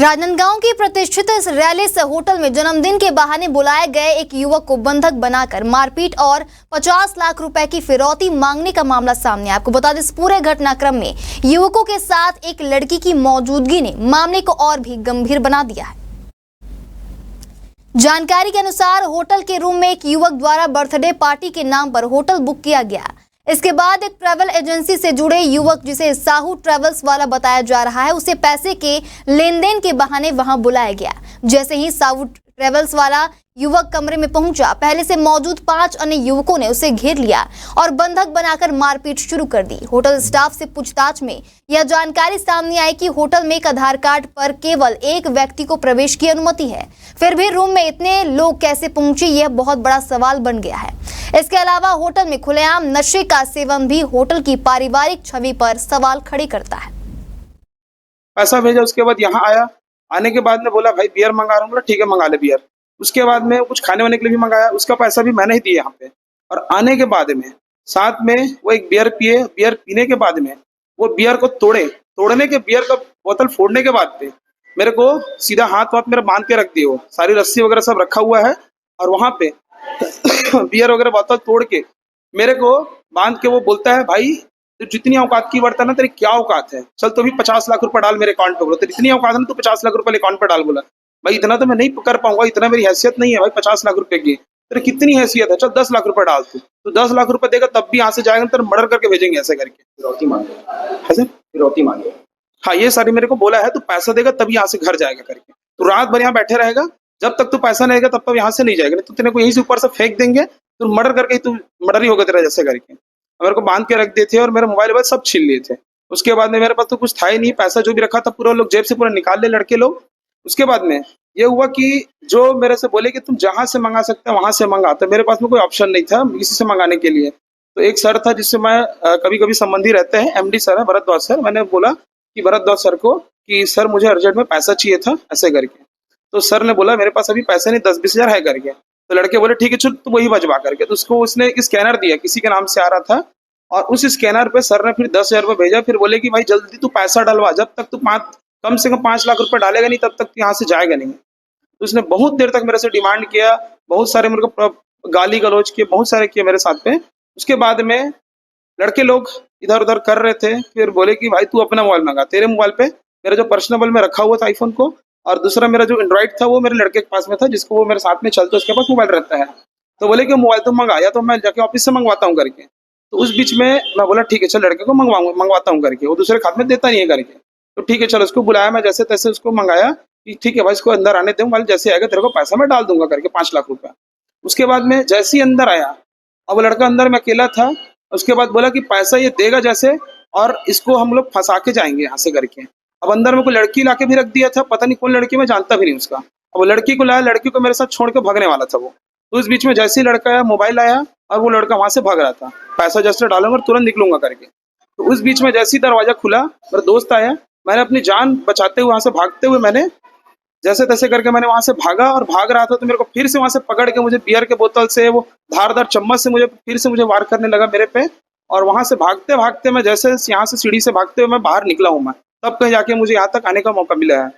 राजनांदगांव की प्रतिष्ठित इस रैलिस होटल में जन्मदिन के बहाने बुलाए गए एक युवक को बंधक बनाकर मारपीट और 50 लाख रुपए की फिरौती मांगने का मामला सामने आया। आपको बता दें, इस पूरे घटनाक्रम में युवकों के साथ एक लड़की की मौजूदगी ने मामले को और भी गंभीर बना दिया है। जानकारी के अनुसार होटल के रूम में एक युवक द्वारा बर्थडे पार्टी के नाम पर होटल बुक किया गया। इसके बाद एक ट्रैवल एजेंसी से जुड़े युवक, जिसे साहू ट्रैवल्स वाला बताया जा रहा है, उसे पैसे के लेन देन के बहाने वहां बुलाया गया। जैसे ही साहू ट्रैवल्स वाला युवक कमरे में पहुंचा, पहले से मौजूद 5 अन्य युवकों ने उसे घेर लिया और बंधक बनाकर मारपीट शुरू कर दी। होटल स्टाफ से पूछताछ में यह जानकारी सामने आई कि होटल में एक आधार कार्ड पर केवल एक व्यक्ति को प्रवेश की अनुमति है। फिर भी रूम में इतने लोग कैसे पहुंचे, यह बहुत बड़ा सवाल बन गया है। इसके अलावा होटल में खुलेआम नशे का सेवन भी होटल की पारिवारिक छवि पर सवाल खड़े करता है। पैसा भेजा, उसके बाद यहाँ आया। आने के बाद में बोला भाई बियर मंगा रहा हूँ, बोला ठीक है मंगा ले बियर। उसके बाद में कुछ खाने वाने के लिए भी मंगाया, उसका पैसा भी मैंने ही दिया यहाँ पे। और आने के बाद में साथ में वो एक बियर पिए। बियर पीने के बाद में वो बियर को तोड़ने के बियर का बोतल फोड़ने के बाद पे मेरे को सीधा हाथ मेरा बांध के रख दिए। वो सारी रस्सी वगैरह सब रखा हुआ है और वहां पे बियर वगैरह बोतल तोड़ के मेरे को बांध के वो बोलता है, भाई तो जितनी औकात की बढ़ता ना, तेरी क्या औकात है, चल तो भी 50 लाख रुपए डाल मेरे अकाउंट पे। बोला तेरी इतनी औकात है ना, तो 50 लाख रुपए अकाउंट पे डाल। बोला भाई इतना तो मैं नहीं कर पाऊंगा, इतना मेरी हैसियत नहीं है भाई 50 लाख रुपए की। तेरे कितनी हैसियत है, चल 10 लाख रुपए डाल तू। तो 10 लाख रुपए देगा तब भी यहाँ से जाएगा, तेरे मर्डर करके भेजेंगे ऐसे करके। फिरौती मांगे। ऐसे फिरौती मांगे। हाँ, ये सारी मेरे को बोला है, तू पैसा देगा तभी यहाँ से घर जाएगा करके। तू रात भर यहाँ बैठे रहेगा, जब तक तू पैसा नहीं देगा तब तक यहाँ से नहीं जाएगा। तो तेरे को यहीं से ऊपर से फेंक देंगे, तू मर्डर करके तू मर्डर ही होगा तेरा जैसे करके। मेरे को बांध के रख दिए थे और मेरा मोबाइल सब छीन लिए थे। उसके बाद में मेरे पास तो कुछ था ही नहीं, पैसा जो भी रखा था पूरा लोग जेब से पूरा निकाल ले लड़के लोग। उसके बाद में ये हुआ कि जो मेरे से बोले कि तुम जहां से मंगा सकते हो वहां से मंगा, तो मेरे पास में कोई ऑप्शन नहीं था किसी से मंगाने के लिए। तो एक सर था जिससे मैं कभी कभी संबंधी रहते हैं, एमडी सर है भरद्वाज सर। मैंने बोला कि भरद्वाज सर को कि सर मुझे अर्जेंट में पैसा चाहिए था ऐसे करके। तो सर ने बोला मेरे पास अभी पैसे नहीं, 10-20 हजार है करके। तो लड़के बोले ठीक है चल तो वही भजवा करके। तो उसको उसने एक स्कैनर दिया, किसी के नाम से आ रहा था, और उस स्कैनर पे सर ने फिर 10,000 रुपये भेजा। फिर बोले कि भाई जल्दी तू पैसा डलवा, जब तक तू कम से कम 5 लाख रुपए डालेगा नहीं तब तक यहाँ से जाएगा नहीं। तो उसने बहुत देर तक मेरे से डिमांड किया, बहुत सारे मेरे को गाली गलौज किए, बहुत सारे किए मेरे साथ पे। उसके बाद में लड़के लोग इधर उधर कर रहे थे। फिर बोले कि भाई तू अपना मोबाइल मंगा। तेरे मोबाइल पे मेरा जो पर्सनल में रखा हुआ था आईफोन को, और दूसरा मेरा जो एंड्रॉइड था वो मेरे लड़के के पास में था, जिसको वो मेरे साथ में चलते उसके पास मोबाइल रहता है। तो बोले कि मोबाइल तो मंगा, या तो मैं जाके ऑफिस से मंगवाता हूँ करके। तो उस बीच में मैं बोला ठीक है चल लड़के को मंगवाता हूँ करके। वो दूसरे खाते में देता नहीं है करके। तो ठीक है चल, उसको बुलाया, मैं जैसे तैसे उसको मंगाया कि ठीक है भाई इसको अंदर आने दूँ, वाले जैसे आएगा तेरे को पैसा मैं डाल दूंगा करके 5 लाख रुपया। उसके बाद में जैसे ही अंदर आया, अब लड़का अंदर में अकेला था। उसके बाद बोला कि पैसा ये देगा जैसे, और इसको हम लोग फंसा के जाएंगे यहाँ से करके। अब अंदर में कोई लड़की लाके भी रख दिया था, पता नहीं कौन लड़की, मैं जानता भी नहीं उसका। अब वो लड़की को लाया, लड़की को मेरे साथ छोड़ के भागने वाला था वो। तो उस बीच में जैसे ही लड़का आया, मोबाइल आया और वो लड़का वहां से भाग रहा था, पैसा जैसे डालूंगा और तुरंत निकलूंगा करके। तो उस बीच में जैसे ही दरवाजा खुला, मेरा दोस्त आया, मैंने अपनी जान बचाते हुए वहां से भागते हुए मैंने जैसे तैसे करके मैंने वहां से भागा। और भाग रहा था तो मेरे को फिर से वहां से पकड़ के मुझे बियर के बोतल से, वो धारदार चम्मच से मुझे वार करने लगा मेरे पे। और वहां से भागते भागते मैं जैसे यहाँ से सीढ़ी से भागते हुए मैं बाहर निकला हूँ मैं, तब कहीं जाके मुझे यहाँ तक आने का मौका मिला है।